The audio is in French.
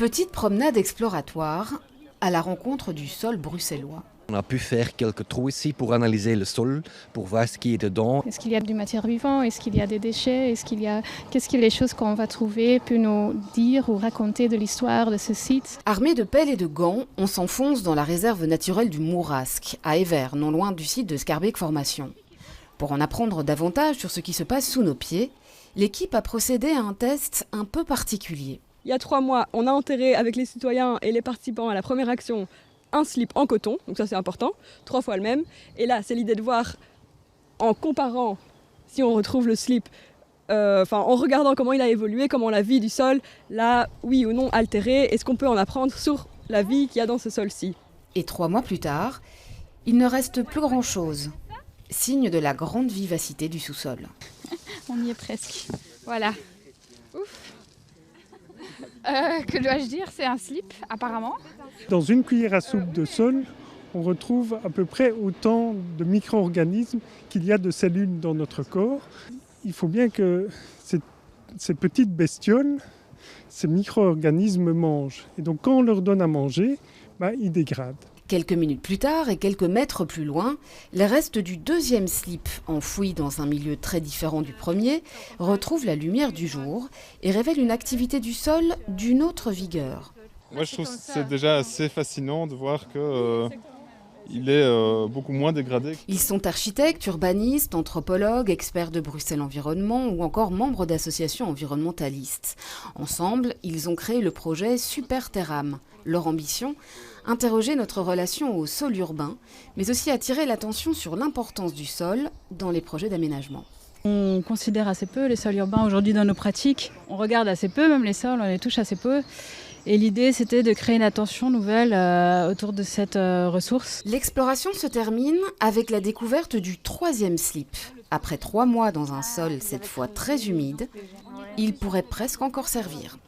Petite promenade exploratoire à la rencontre du sol bruxellois. On a pu faire quelques trous ici pour analyser le sol, pour voir ce qui est dedans. Est-ce qu'il y a du matière vivante? Est-ce qu'il y a des déchets? Qu'est-ce que les choses qu'on va trouver peuvent nous dire ou raconter de l'histoire de ce site? Armés de pelles et de gants, on s'enfonce dans la réserve naturelle du Mourasque, à Evere, non loin du site de Scarbeck Formation. Pour en apprendre davantage sur ce qui se passe sous nos pieds, l'équipe a procédé à un test un peu particulier. Il y a 3 mois, on a enterré avec les citoyens et les participants à la première action un slip en coton, donc ça c'est important, 3 fois le même. Et là, c'est l'idée de voir, en comparant, si on retrouve le slip, en regardant comment il a évolué, comment la vie du sol l'a, oui ou non, altéré, est-ce qu'on peut en apprendre sur la vie qu'il y a dans ce sol-ci. Et 3 mois plus tard, il ne reste plus grand-chose, signe de la grande vivacité du sous-sol. On y est presque. Voilà. Ouf. Que dois-je dire? C'est un slip, apparemment. Dans une cuillère à soupe de sol, on retrouve à peu près autant de micro-organismes qu'il y a de cellules dans notre corps. Il faut bien que ces petites bestioles, ces micro-organismes mangent. Et donc quand on leur donne à manger, ils dégradent. Quelques minutes plus tard et quelques mètres plus loin, les restes du deuxième slip, enfouis dans un milieu très différent du premier, retrouvent la lumière du jour et révèlent une activité du sol d'une autre vigueur. Moi je trouve que c'est déjà assez fascinant de voir qu'il est beaucoup moins dégradé. Ils sont architectes, urbanistes, anthropologues, experts de Bruxelles Environnement ou encore membres d'associations environnementalistes. Ensemble, ils ont créé le projet Super Terram. Leur ambition, interroger notre relation au sol urbain, mais aussi attirer l'attention sur l'importance du sol dans les projets d'aménagement. On considère assez peu les sols urbains aujourd'hui dans nos pratiques. On regarde assez peu, même les sols, on les touche assez peu. Et l'idée, c'était de créer une attention nouvelle autour de cette ressource. L'exploration se termine avec la découverte du troisième slip. Après 3 mois dans un sol, cette fois très humide, il pourrait presque encore servir.